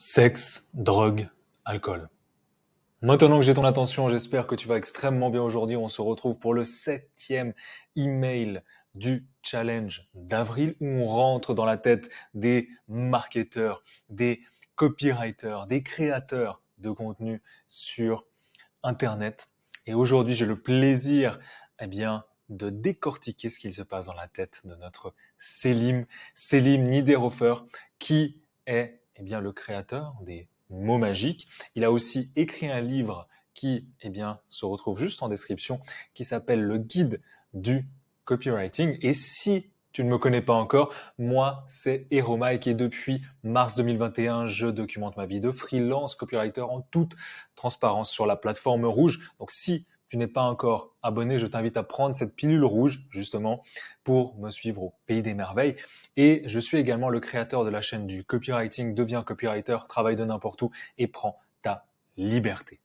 Sexe, drogue, alcool. Maintenant que j'ai ton attention, j'espère que tu vas extrêmement bien aujourd'hui. On se retrouve pour le 7e email du challenge d'avril où on rentre dans la tête des marketeurs, des copywriters, des créateurs de contenu sur Internet. Et aujourd'hui, j'ai le plaisir, de décortiquer ce qu'il se passe dans la tête de notre Selim Niederhofer, qui est le créateur des mots magiques. Il a aussi écrit un livre qui se retrouve juste en description, qui s'appelle Le Guide du Copywriting. Et si tu ne me connais pas encore, moi, c'est Hero Mike et depuis mars 2021, je documente ma vie de freelance copywriter en toute transparence sur la plateforme rouge. Donc si tu n'es pas encore abonné, je t'invite à prendre cette pilule rouge justement pour me suivre au pays des merveilles. Et je suis également le créateur de la chaîne du copywriting. Deviens copywriter, travaille de n'importe où et prends ta liberté.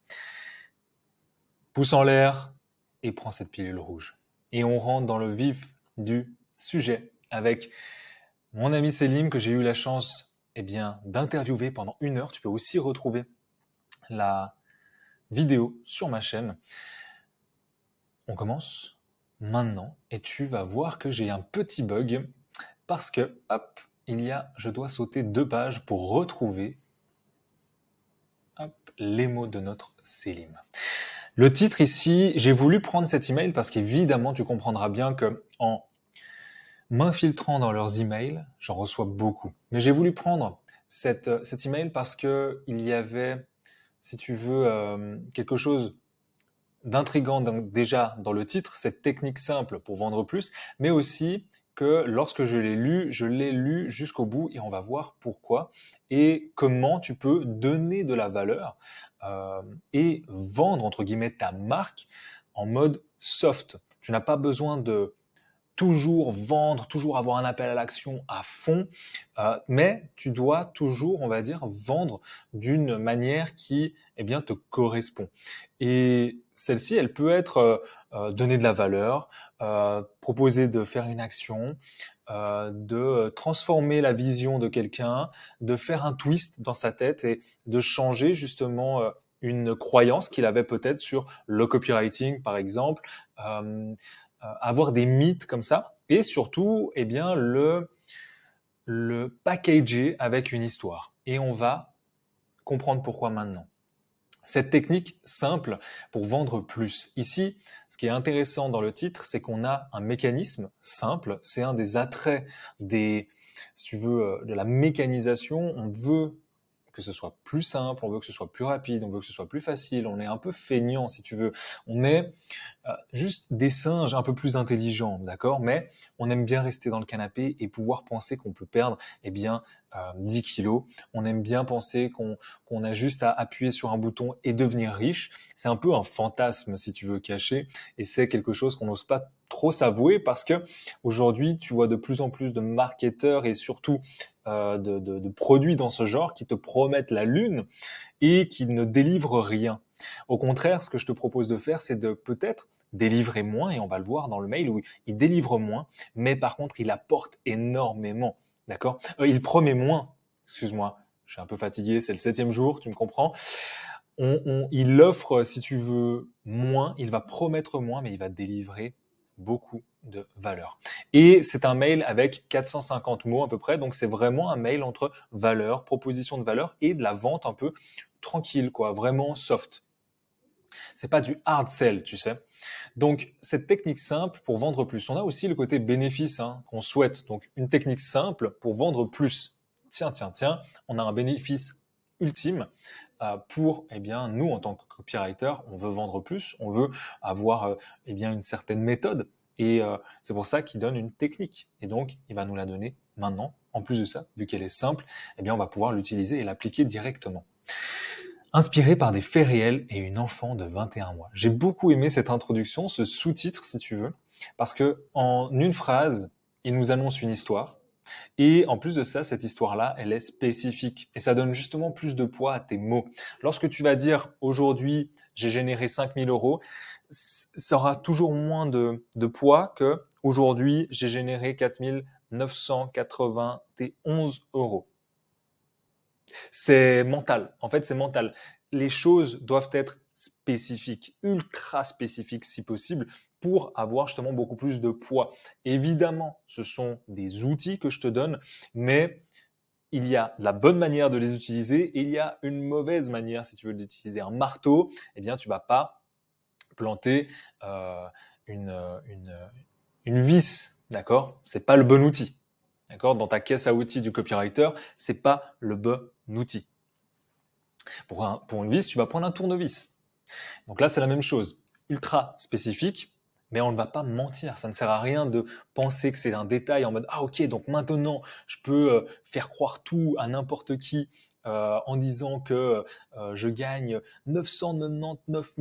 Pouce en l'air et prends cette pilule rouge. Et on rentre dans le vif du sujet avec mon ami Selim que j'ai eu la chance d'interviewer pendant 1 heure. Tu peux aussi retrouver la vidéo sur ma chaîne. On commence maintenant et tu vas voir que j'ai un petit bug parce que je dois sauter 2 pages pour retrouver les mots de notre Selim. Le titre ici, j'ai voulu prendre cet email parce qu'évidemment tu comprendras bien que en m'infiltrant dans leurs emails, j'en reçois beaucoup. Mais j'ai voulu prendre cet email parce que il y avait, si tu veux, quelque chose d'intriguant déjà dans le titre, cette technique simple pour vendre plus, mais aussi que lorsque je l'ai lu jusqu'au bout et on va voir pourquoi et comment tu peux donner de la valeur et vendre entre guillemets ta marque en mode soft. Tu n'as pas besoin de toujours vendre, toujours avoir un appel à l'action à fond, mais tu dois toujours, on va dire, vendre d'une manière qui, te correspond. Et celle-ci, elle peut être donner de la valeur, proposer de faire une action, de transformer la vision de quelqu'un, de faire un twist dans sa tête et de changer justement une croyance qu'il avait peut-être sur le copywriting, par exemple, avoir des mythes comme ça et surtout le packager avec une histoire. Et on va comprendre pourquoi maintenant. Cette technique simple pour vendre plus. Ici, ce qui est intéressant dans le titre, c'est qu'on a un mécanisme simple. C'est un des attraits de la mécanisation. On veut que ce soit plus simple, on veut que ce soit plus rapide, on veut que ce soit plus facile. On est un peu feignant, si tu veux. On est juste des singes un peu plus intelligents, d'accord? Mais on aime bien rester dans le canapé et pouvoir penser qu'on peut perdre 10 kilos. On aime bien penser qu'on a juste à appuyer sur un bouton et devenir riche. C'est un peu un fantasme, si tu veux, caché. Et c'est quelque chose qu'on n'ose pas trop s'avouer parce que aujourd'hui, tu vois de plus en plus de marketeurs et surtout de produits dans ce genre qui te promettent la lune et qui ne délivrent rien. Au contraire, ce que je te propose de faire, c'est de peut-être délivrer moins, et on va le voir dans le mail où il délivre moins, mais par contre, il apporte énormément. D'accord? Il promet moins. Excuse-moi, je suis un peu fatigué, c'est le 7e jour, tu me comprends? Il offre, si tu veux, moins, il va promettre moins, mais il va délivrer beaucoup de valeur. Et c'est un mail avec 450 mots à peu près, donc c'est vraiment un mail entre valeur, proposition de valeur et de la vente un peu tranquille, quoi, vraiment soft. C'est pas du hard sell, tu sais. Donc, cette technique simple pour vendre plus. On a aussi le côté bénéfice qu'on souhaite. Donc, une technique simple pour vendre plus. Tiens, on a un bénéfice ultime pour, nous, en tant que copywriter, on veut vendre plus, on veut avoir une certaine méthode. Et c'est pour ça qu'il donne une technique. Et donc, il va nous la donner maintenant. En plus de ça, vu qu'elle est simple, on va pouvoir l'utiliser et l'appliquer directement. Inspiré par des faits réels et une enfant de 21 mois. J'ai beaucoup aimé cette introduction, ce sous-titre si tu veux, parce que en une phrase, il nous annonce une histoire. Et en plus de ça, cette histoire-là, elle est spécifique. Et ça donne justement plus de poids à tes mots. Lorsque tu vas dire « aujourd'hui, j'ai généré 5000 euros », ça aura toujours moins de poids que « aujourd'hui, j'ai généré 4991 euros ». C'est mental. En fait, c'est mental. Les choses doivent être spécifiques, ultra spécifiques si possible, pour avoir justement beaucoup plus de poids. Évidemment, ce sont des outils que je te donne, mais il y a la bonne manière de les utiliser et il y a une mauvaise manière si tu veux d'utiliser un marteau. Eh bien, tu vas pas planter une, une, une vis, d'accord? C'est pas le bon outil, d'accord? Dans ta caisse à outils du copywriter, c'est pas le bon outil. Pour une vis, tu vas prendre un tournevis. Donc là, c'est la même chose, ultra spécifique, mais on ne va pas mentir. Ça ne sert à rien de penser que c'est un détail en mode ah ok, donc maintenant je peux faire croire tout à n'importe qui en disant que je gagne 999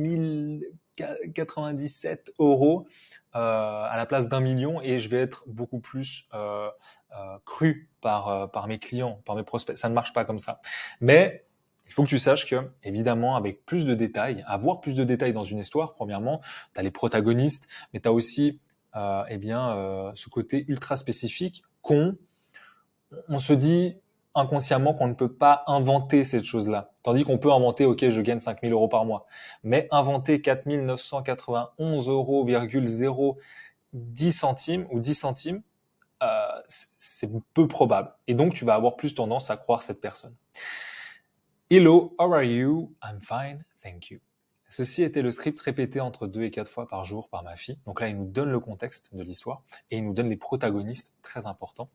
097 euros à la place d'1 million et je vais être beaucoup plus cru par mes clients, par mes prospects. Ça ne marche pas comme ça. Mais il faut que tu saches que, évidemment, avec plus de détails, avoir plus de détails dans une histoire, premièrement, tu as les protagonistes, mais tu as aussi ce côté ultra spécifique on se dit inconsciemment qu'on ne peut pas inventer cette chose-là. Tandis qu'on peut inventer, ok, je gagne 5 000 euros par mois. Mais inventer 4 991 euros, 10 centimes ou 10 centimes, c'est peu probable. Et donc, tu vas avoir plus tendance à croire cette personne. Hello, how are you? I'm fine, thank you. Ceci était le script répété entre 2 et 4 fois par jour par ma fille. Donc là, il nous donne le contexte de l'histoire et il nous donne les protagonistes très importants.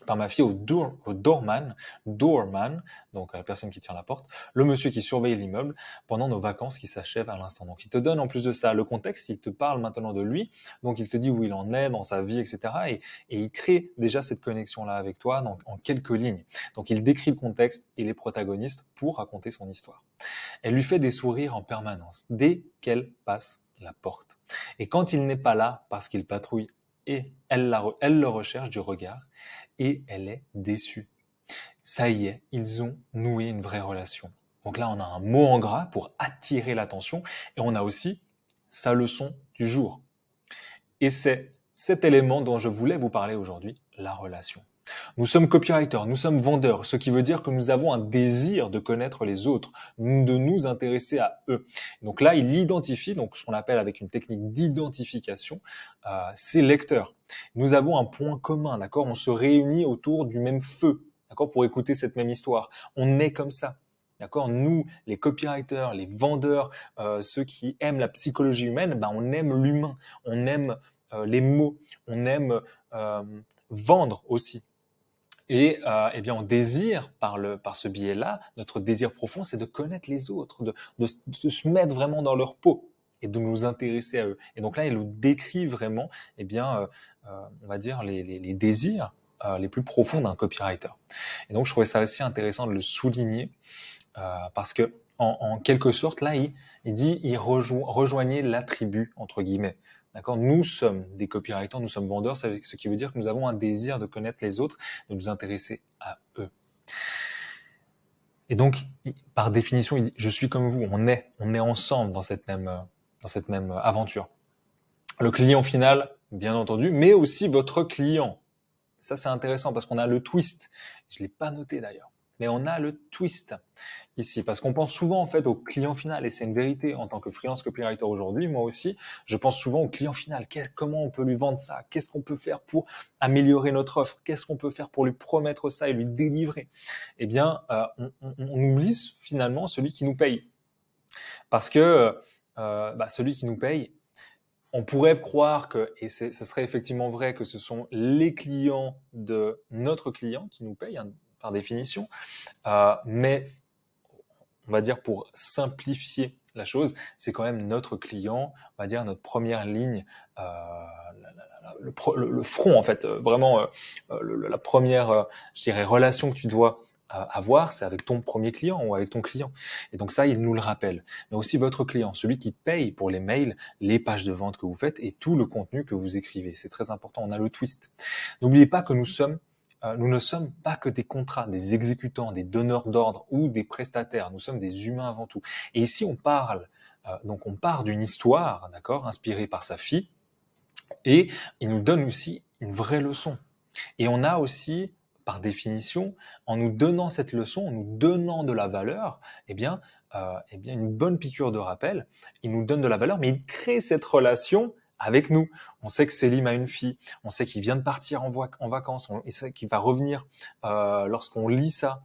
Par ma fille au doorman, donc la personne qui tient la porte, le monsieur qui surveille l'immeuble pendant nos vacances qui s'achèvent à l'instant. Donc il te donne en plus de ça le contexte, il te parle maintenant de lui, donc il te dit où il en est dans sa vie, etc. Et il crée déjà cette connexion-là avec toi donc, en quelques lignes. Donc il décrit le contexte et les protagonistes pour raconter son histoire. Elle lui fait des sourires en permanence dès qu'elle passe la porte. Et quand il n'est pas là parce qu'il patrouille, et elle le recherche du regard et elle est déçue. Ça y est, ils ont noué une vraie relation. Donc là, on a un mot en gras pour attirer l'attention et on a aussi sa leçon du jour. Et c'est cet élément dont je voulais vous parler aujourd'hui, la relation. Nous sommes copywriters, nous sommes vendeurs, ce qui veut dire que nous avons un désir de connaître les autres, de nous intéresser à eux. Donc là, il identifie, donc ce qu'on appelle avec une technique d'identification, ses lecteurs. Nous avons un point commun, d'accord? On se réunit autour du même feu, d'accord? Pour écouter cette même histoire. On est comme ça. D'accord? Nous, les copywriters, les vendeurs, ceux qui aiment la psychologie humaine, ben on aime l'humain, on aime les mots, on aime vendre aussi. Et bien, on désire par ce biais-là, notre désir profond, c'est de connaître les autres, de se mettre vraiment dans leur peau et de nous intéresser à eux. Et donc là, il nous décrit vraiment, on va dire les désirs les plus profonds d'un copywriter. Et donc, je trouvais ça aussi intéressant de le souligner parce que en quelque sorte, là, il dit, rejoignez la tribu entre guillemets. D'accord? Nous sommes des copywriters, nous sommes vendeurs, ce qui veut dire que nous avons un désir de connaître les autres, de nous intéresser à eux. Et donc, par définition, il dit, je suis comme vous, on est ensemble dans cette même aventure. Le client final, bien entendu, mais aussi votre client. Ça, c'est intéressant parce qu'on a le twist. Je l'ai pas noté d'ailleurs. Mais on a le twist ici, parce qu'on pense souvent en fait au client final, et c'est une vérité en tant que freelance copywriter aujourd'hui, moi aussi, je pense souvent au client final. Comment on peut lui vendre ça? Qu'est-ce qu'on peut faire pour améliorer notre offre? Qu'est-ce qu'on peut faire pour lui promettre ça et lui délivrer? Eh bien, on oublie finalement celui qui nous paye. Parce que celui qui nous paye, on pourrait croire que, et ce serait effectivement vrai, que ce sont les clients de notre client qui nous payent, hein, par définition, mais on va dire pour simplifier la chose, c'est quand même notre client, on va dire notre première ligne, le front en fait, vraiment la première, je dirais, relation que tu dois avoir, c'est avec ton premier client ou avec ton client. Et donc ça, il nous le rappelle. Mais aussi votre client, celui qui paye pour les mails, les pages de vente que vous faites et tout le contenu que vous écrivez. C'est très important, on a le twist. N'oubliez pas que nous ne sommes pas que des contrats, des exécutants, des donneurs d'ordre ou des prestataires. Nous sommes des humains avant tout. Et ici, on part d'une histoire, d'accord, inspirée par sa fille, et il nous donne aussi une vraie leçon. Et on a aussi par définition, en nous donnant cette leçon, en nous donnant de la valeur, une bonne piqûre de rappel, il nous donne de la valeur, mais il crée cette relation avec nous. On sait que Selim a une fille, on sait qu'il vient de partir en vacances, on sait qu'il va revenir lorsqu'on lit ça.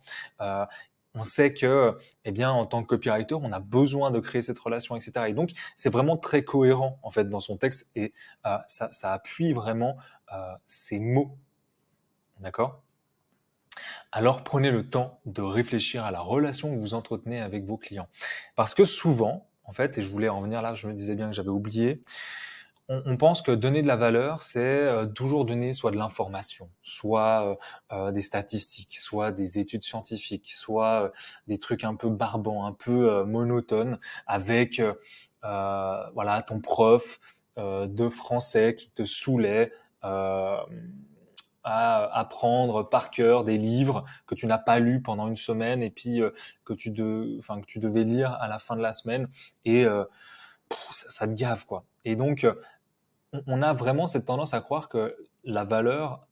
On sait que, en tant que copywriter, on a besoin de créer cette relation, etc. Et donc, c'est vraiment très cohérent en fait dans son texte et ça appuie vraiment ces mots. D'accord ? Alors, prenez le temps de réfléchir à la relation que vous entretenez avec vos clients. Parce que souvent, en fait, et je voulais en venir là, je me disais bien que j'avais oublié, on pense que donner de la valeur, c'est toujours donner soit de l'information, soit des statistiques, soit des études scientifiques, soit des trucs un peu barbants, un peu monotones, avec ton prof de français qui te saoulait à apprendre par cœur des livres que tu n'as pas lus pendant une semaine et puis que tu devais lire à la fin de la semaine et ça te gave quoi. Et donc on a vraiment cette tendance à croire que la valeur,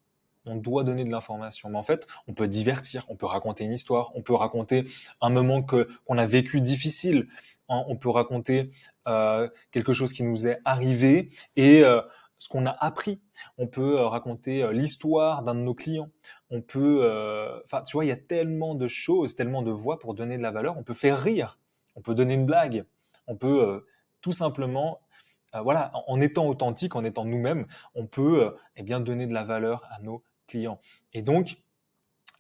on doit donner de l'information. Mais en fait, on peut divertir, on peut raconter une histoire, on peut raconter un moment qu'on a vécu difficile, on peut raconter quelque chose qui nous est arrivé et ce qu'on a appris. On peut raconter l'histoire d'un de nos clients. On peut, tu vois, il y a tellement de choses, tellement de voies pour donner de la valeur. On peut faire rire, on peut donner une blague, on peut tout simplement en étant authentique, en étant nous-mêmes, on peut donner de la valeur à nos clients. Et donc,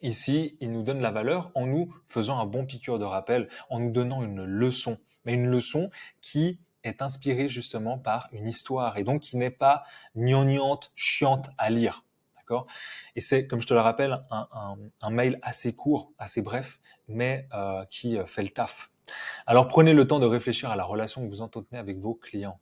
ici, il nous donne la valeur en nous faisant un bon piqûre de rappel, en nous donnant une leçon, mais une leçon qui est inspirée justement par une histoire et donc qui n'est pas gnangnante, chiante à lire. D'accord ? Et c'est, comme je te le rappelle, un mail assez court, assez bref, mais qui fait le taf. Alors prenez le temps de réfléchir à la relation que vous entretenez avec vos clients.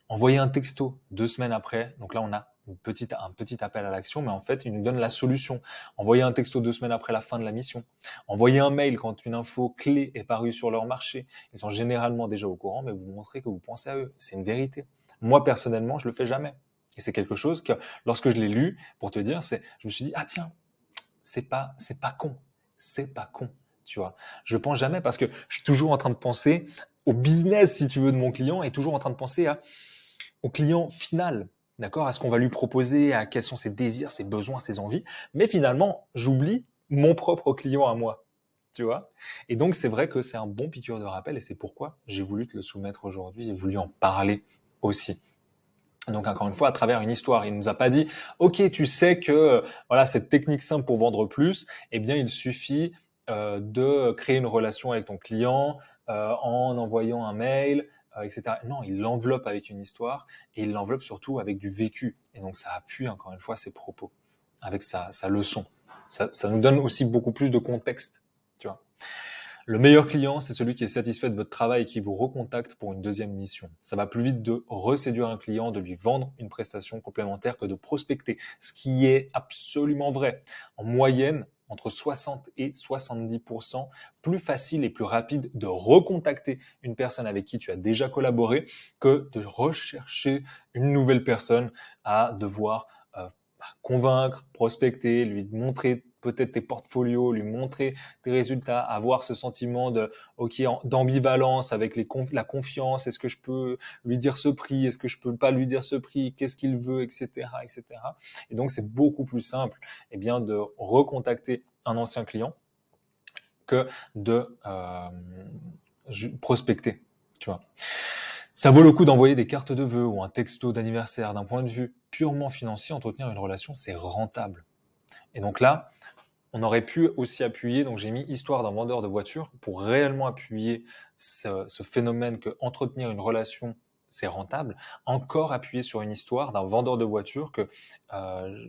Envoyer un texto 2 semaines après, donc là on a un petit appel à l'action, mais en fait il nous donne la solution. Envoyer un texto 2 semaines après la fin de la mission. Envoyer un mail quand une info clé est parue sur leur marché. Ils sont généralement déjà au courant, mais vous montrez que vous pensez à eux. C'est une vérité. Moi personnellement, je le fais jamais. Et c'est quelque chose que lorsque je l'ai lu, pour te dire, je me suis dit ah tiens, c'est pas con, tu vois. Je pense jamais parce que je suis toujours en train de penser au business, si tu veux, de mon client et toujours en train de penser au client final, d'accord, à ce qu'on va lui proposer, à quels sont ses désirs, ses besoins, ses envies. Mais finalement, j'oublie mon propre client à moi, tu vois. Et donc, c'est vrai que c'est un bon piqûre de rappel et c'est pourquoi j'ai voulu te le soumettre aujourd'hui et voulu en parler aussi. Donc encore une fois, à travers une histoire, il nous a pas dit, ok, tu sais que cette technique simple pour vendre plus, il suffit de créer une relation avec ton client en envoyant un mail, etc. Non, il l'enveloppe avec une histoire et il l'enveloppe surtout avec du vécu. Et donc ça appuie encore une fois ses propos avec sa leçon. Ça nous donne aussi beaucoup plus de contexte, tu vois. Le meilleur client, c'est celui qui est satisfait de votre travail et qui vous recontacte pour une deuxième mission. Ça va plus vite de reséduire un client, de lui vendre une prestation complémentaire que de prospecter, ce qui est absolument vrai. En moyenne, entre 60 et 70%, plus facile et plus rapide de recontacter une personne avec qui tu as déjà collaboré que de rechercher une nouvelle personne à devoir convaincre, prospecter, lui montrer peut-être tes portfolios, lui montrer tes résultats, avoir ce sentiment d'ambivalence avec la confiance. Est-ce que je peux lui dire ce prix? Est-ce que je peux pas lui dire ce prix? Qu'est-ce qu'il veut, etc., etc. Et donc, c'est beaucoup plus simple, de recontacter un ancien client que de prospecter, tu vois. Ça vaut le coup d'envoyer des cartes de vœux ou un texto d'anniversaire. D'un point de vue purement financier, entretenir une relation, c'est rentable. Et donc là, on aurait pu aussi appuyer, donc j'ai mis histoire d'un vendeur de voitures pour réellement appuyer ce phénomène que entretenir une relation, c'est rentable. Encore appuyer sur une histoire d'un vendeur de voitures que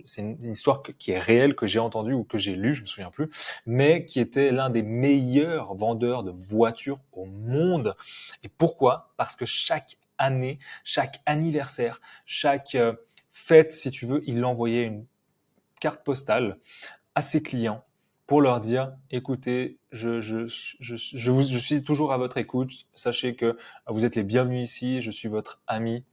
c'est une histoire qui est réelle, que j'ai entendue ou que j'ai lue, je me souviens plus, mais qui était l'un des meilleurs vendeurs de voitures au monde. Et pourquoi ? Parce que chaque année, chaque anniversaire, chaque fête, si tu veux, il envoyait une carte postale à ses clients pour leur dire, écoutez, je suis toujours à votre écoute, sachez que vous êtes les bienvenus ici, je suis votre ami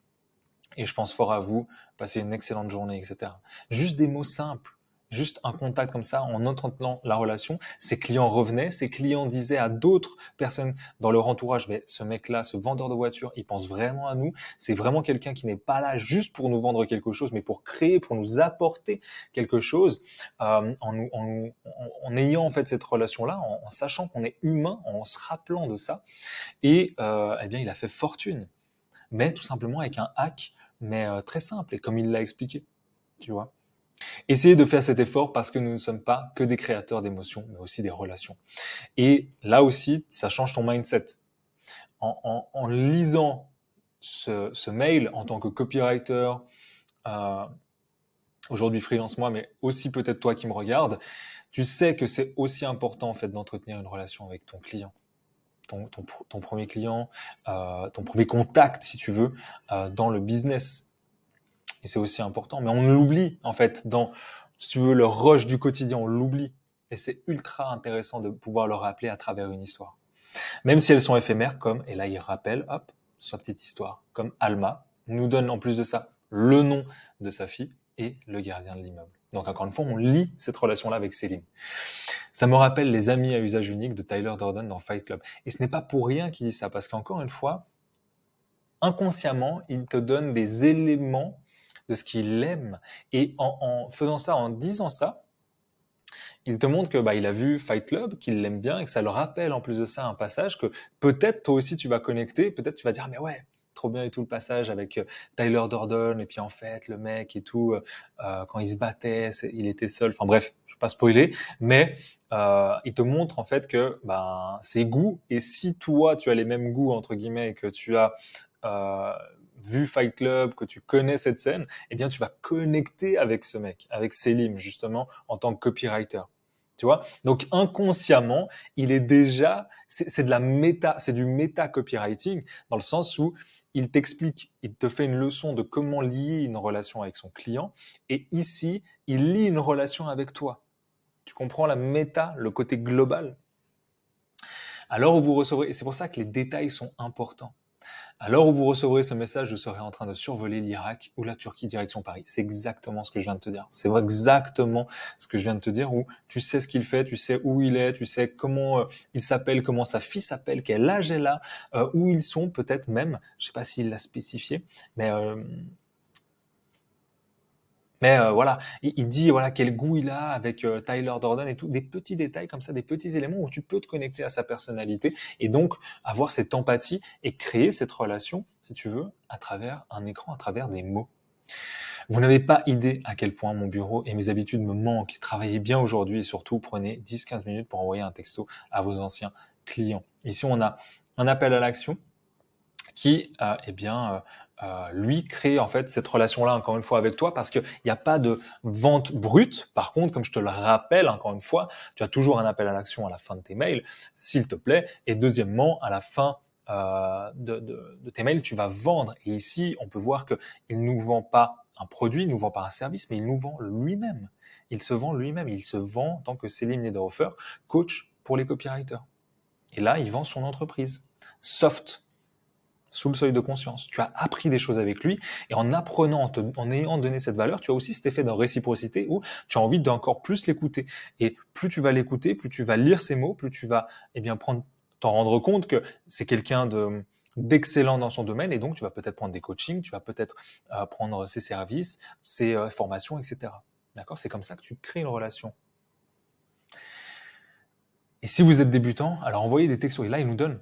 et je pense fort à vous, passez une excellente journée, etc. Juste des mots simples, juste un contact comme ça, en entretenant la relation, ses clients revenaient, ses clients disaient à d'autres personnes dans leur entourage, mais ce mec-là, ce vendeur de voitures, il pense vraiment à nous, c'est vraiment quelqu'un qui n'est pas là juste pour nous vendre quelque chose, mais pour créer, pour nous apporter quelque chose, en ayant en fait cette relation-là, en sachant qu'on est humain, en se rappelant de ça, et eh bien il a fait fortune, mais tout simplement avec un hack, mais très simple, et comme il l'a expliqué, tu vois. Essayez de faire cet effort parce que nous ne sommes pas que des créateurs d'émotions, mais aussi des relations. Et là aussi, ça change ton mindset. En lisant ce mail en tant que copywriter, euh, aujourd'hui freelance moi, mais aussi peut-être toi qui me regardes, tu sais que c'est aussi important en fait d'entretenir une relation avec ton client, ton premier client, ton premier contact si tu veux, dans le business. Et c'est aussi important, mais on l'oublie en fait dans, si tu veux, le rush du quotidien, on l'oublie. Et c'est ultra intéressant de pouvoir le rappeler à travers une histoire. Même si elles sont éphémères, comme, et là il rappelle, hop, sa petite histoire, comme Alma nous donne en plus de ça le nom de sa fille et le gardien de l'immeuble. Donc encore une fois, on lie cette relation-là avec Céline. Ça me rappelle les amis à usage unique de Tyler Durden dans Fight Club. Et ce n'est pas pour rien qu'il dit ça, parce qu'encore une fois, inconsciemment, il te donne des éléments de ce qu'il aime. Et en faisant ça, en disant ça, il te montre que il a vu Fight Club, qu'il l'aime bien et que ça le rappelle en plus de ça un passage que peut-être toi aussi tu vas connecter, peut-être tu vas dire mais ouais, trop bien et tout le passage avec Tyler Durden et puis en fait le mec et tout quand il se battait, il était seul. Enfin bref, je vais pas spoiler, mais il te montre en fait que ses goûts, et si toi tu as les mêmes goûts entre guillemets et que tu as vu Fight Club, que tu connais cette scène, eh bien tu vas connecter avec ce mec, avec Selim justement en tant que copywriter. Tu vois? Donc inconsciemment, il est déjà, c'est de la méta, c'est du méta copywriting dans le sens où il t'explique, il te fait une leçon de comment lier une relation avec son client, et ici, il lie une relation avec toi. Tu comprends la méta, le côté global? Alors vous recevrez, et c'est pour ça que les détails sont importants. À l'heure où vous recevrez ce message, je serai en train de survoler l'Irak ou la Turquie direction Paris. C'est exactement ce que je viens de te dire. C'est exactement ce que je viens de te dire, où tu sais ce qu'il fait, tu sais où il est, tu sais comment il s'appelle, comment sa fille s'appelle, quel âge elle a, où ils sont peut-être même, je sais pas s'il l'a spécifié, mais voilà, il dit voilà quel goût il a avec Tyler Durden et tout, des petits détails comme ça, des petits éléments où tu peux te connecter à sa personnalité et donc avoir cette empathie et créer cette relation, si tu veux, à travers un écran, à travers des mots. Vous n'avez pas idée à quel point mon bureau et mes habitudes me manquent. Travaillez bien aujourd'hui et surtout prenez 10-15 minutes pour envoyer un texto à vos anciens clients. Ici, on a un appel à l'action qui, lui crée en fait cette relation-là encore une fois avec toi, parce qu'il n'y a pas de vente brute. Par contre, comme je te le rappelle encore une fois, tu as toujours un appel à l'action à la fin de tes mails, s'il te plaît. Et deuxièmement, à la fin de tes mails, tu vas vendre. Et ici, on peut voir qu'il ne nous vend pas un produit, il ne nous vend pas un service, mais il nous vend lui-même. Il se vend lui-même. Il se vend en tant que Selim Nederhofer, coach pour les copywriters. Et là, il vend son entreprise. Soft, sous le seuil de conscience. Tu as appris des choses avec lui, et en apprenant, en ayant donné cette valeur, tu as aussi cet effet de réciprocité où tu as envie d'encore plus l'écouter. Et plus tu vas l'écouter, plus tu vas lire ses mots, plus tu vas t'en rendre compte que c'est quelqu'un d'excellent dans son domaine, et donc tu vas peut-être prendre des coachings, tu vas peut-être prendre ses services, ses formations, etc. D'accord? C'est comme ça que tu crées une relation. Et si vous êtes débutant, alors envoyez des textos. Et là, il nous donne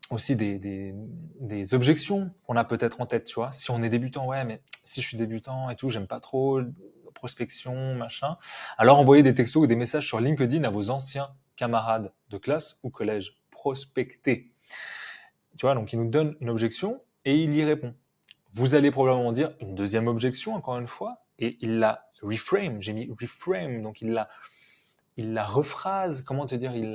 aussi des objections qu'on a peut-être en tête, tu vois. Si on est débutant, ouais, mais si je suis débutant et tout, j'aime pas trop prospection, machin. Alors envoyez des textos ou des messages sur LinkedIn à vos anciens camarades de classe ou collège. Prospectez. Tu vois, donc il nous donne une objection et il y répond. Vous allez probablement dire une deuxième objection, encore une fois, et il la reframe. J'ai mis reframe, donc il la rephrase, comment te dire, il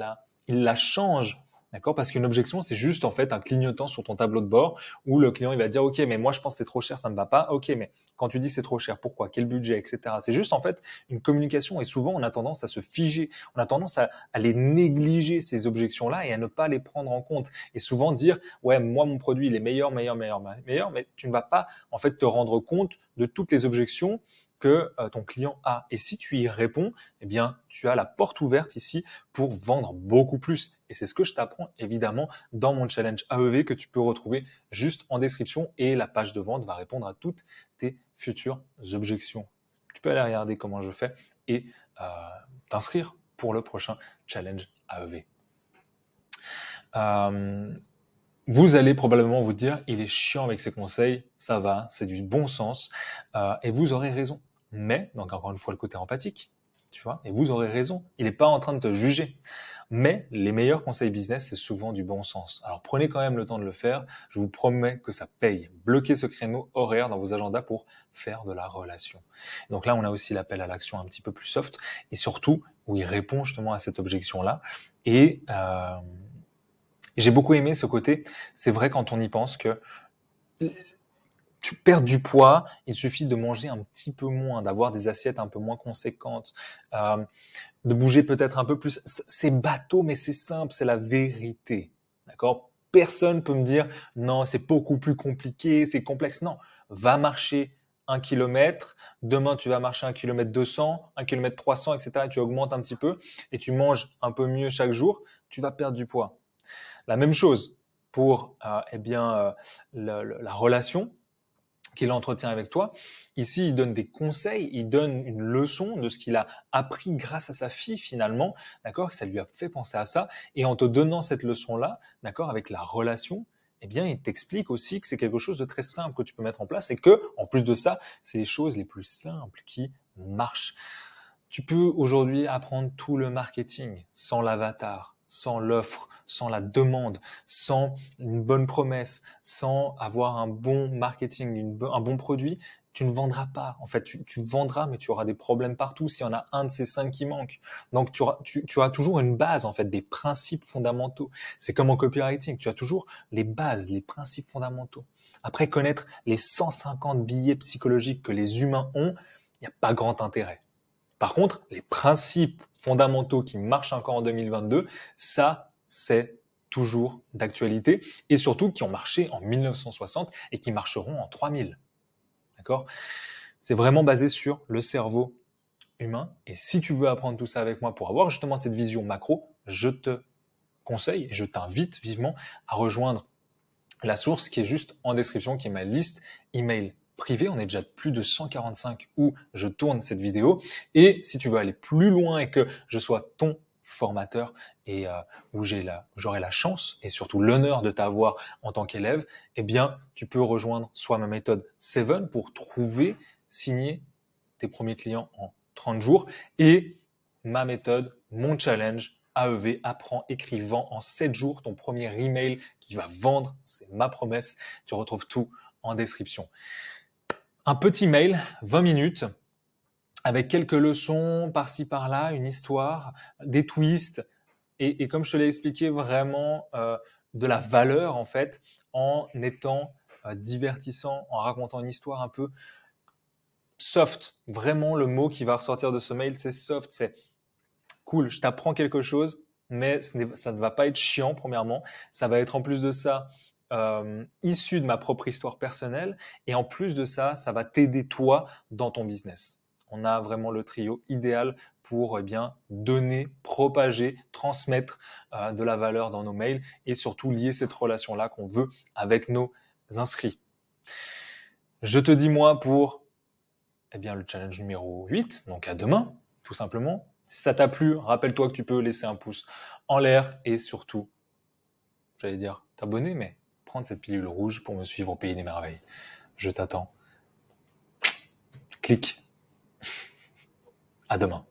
la change. D'accord? Parce qu'une objection, c'est juste en fait un clignotant sur ton tableau de bord où le client il va dire ok, mais moi je pense que c'est trop cher, ça me va pas. Ok, mais quand tu dis que c'est trop cher, pourquoi? Quel budget, etc. C'est juste en fait une communication, et souvent on a tendance à se figer, on a tendance à les négliger, ces objections-là, et à ne pas les prendre en compte. Et souvent dire ouais, moi mon produit il est meilleur, mais tu ne vas pas en fait te rendre compte de toutes les objections que ton client a. Et si tu y réponds, eh bien, tu as la porte ouverte ici pour vendre beaucoup plus. Et c'est ce que je t'apprends évidemment dans mon challenge AEV que tu peux retrouver juste en description et la page de vente va répondre à toutes tes futures objections. Tu peux aller regarder comment je fais et t'inscrire pour le prochain challenge AEV. Vous allez probablement vous dire, il est chiant avec ses conseils, ça va, c'est du bon sens, et vous aurez raison. Mais, donc encore une fois, le côté empathique, tu vois, et vous aurez raison, il n'est pas en train de te juger. Mais les meilleurs conseils business, c'est souvent du bon sens. Alors prenez quand même le temps de le faire, je vous promets que ça paye. Bloquez ce créneau horaire dans vos agendas pour faire de la relation. Donc là, on a aussi l'appel à l'action un petit peu plus soft, et surtout, où il répond justement à cette objection-là, et j'ai beaucoup aimé ce côté, c'est vrai quand on y pense que tu perds du poids, il suffit de manger un petit peu moins, d'avoir des assiettes un peu moins conséquentes, de bouger peut-être un peu plus. C'est bateau, mais c'est simple, c'est la vérité. D'accord ? Personne peut me dire non, c'est beaucoup plus compliqué, c'est complexe. Non, va marcher 1 kilomètre, demain tu vas marcher 1 kilomètre 200, 1 kilomètre 300, etc. Et tu augmentes un petit peu et tu manges un peu mieux chaque jour, tu vas perdre du poids. La même chose pour la relation qu'il entretient avec toi. Ici, il donne des conseils, il donne une leçon de ce qu'il a appris grâce à sa fille finalement, d'accord ? Ça lui a fait penser à ça. Et en te donnant cette leçon-là, d'accord, avec la relation, eh bien, il t'explique aussi que c'est quelque chose de très simple que tu peux mettre en place et que, en plus de ça, c'est les choses les plus simples qui marchent. Tu peux aujourd'hui apprendre tout le marketing sans l'avatar, sans l'offre, sans la demande, sans une bonne promesse, sans avoir un bon marketing, un bon produit. Tu ne vendras pas. En fait, tu vendras, mais tu auras des problèmes partout s'il y en a un de ces 5 qui manque. Donc, tu auras toujours une base, en fait, des principes fondamentaux. C'est comme en copywriting. Tu as toujours les bases, les principes fondamentaux. Après, connaître les 150 billets psychologiques que les humains ont, il n'y a pas grand intérêt. Par contre, les principes fondamentaux qui marchent encore en 2022, ça, c'est toujours d'actualité et surtout qui ont marché en 1960 et qui marcheront en 3000. D'accord ? C'est vraiment basé sur le cerveau humain. Et si tu veux apprendre tout ça avec moi pour avoir justement cette vision macro, je te conseille et je t'invite vivement à rejoindre la source qui est juste en description, qui est ma liste email privé. On est déjà plus de 145 où je tourne cette vidéo. Et si tu veux aller plus loin et que je sois ton formateur et où j'aurai la chance et surtout l'honneur de t'avoir en tant qu'élève, eh bien, tu peux rejoindre soit ma méthode 7 pour trouver, signer tes premiers clients en 30 jours et ma méthode, mon challenge AEV, apprends, écris, vends en 7 jours ton premier email qui va vendre. C'est ma promesse. Tu retrouves tout en description. Un petit mail, 20 minutes, avec quelques leçons par-ci par-là, une histoire, des twists, et comme je te l'ai expliqué, vraiment de la valeur en fait, en étant divertissant, en racontant une histoire un peu soft. Vraiment, le mot qui va ressortir de ce mail, c'est soft, c'est cool, je t'apprends quelque chose, mais ça ne va pas être chiant, premièrement. Ça va être en plus de ça issu de ma propre histoire personnelle. Et en plus de ça, ça va t'aider toi dans ton business. On a vraiment le trio idéal pour donner, propager, transmettre de la valeur dans nos mails et surtout lier cette relation-là qu'on veut avec nos inscrits. Je te dis moi pour le challenge numéro 8, donc à demain, tout simplement. Si ça t'a plu, rappelle-toi que tu peux laisser un pouce en l'air et surtout, j'allais dire t'abonner, mais prendre cette pilule rouge pour me suivre au Pays des Merveilles. Je t'attends. Clique. À demain.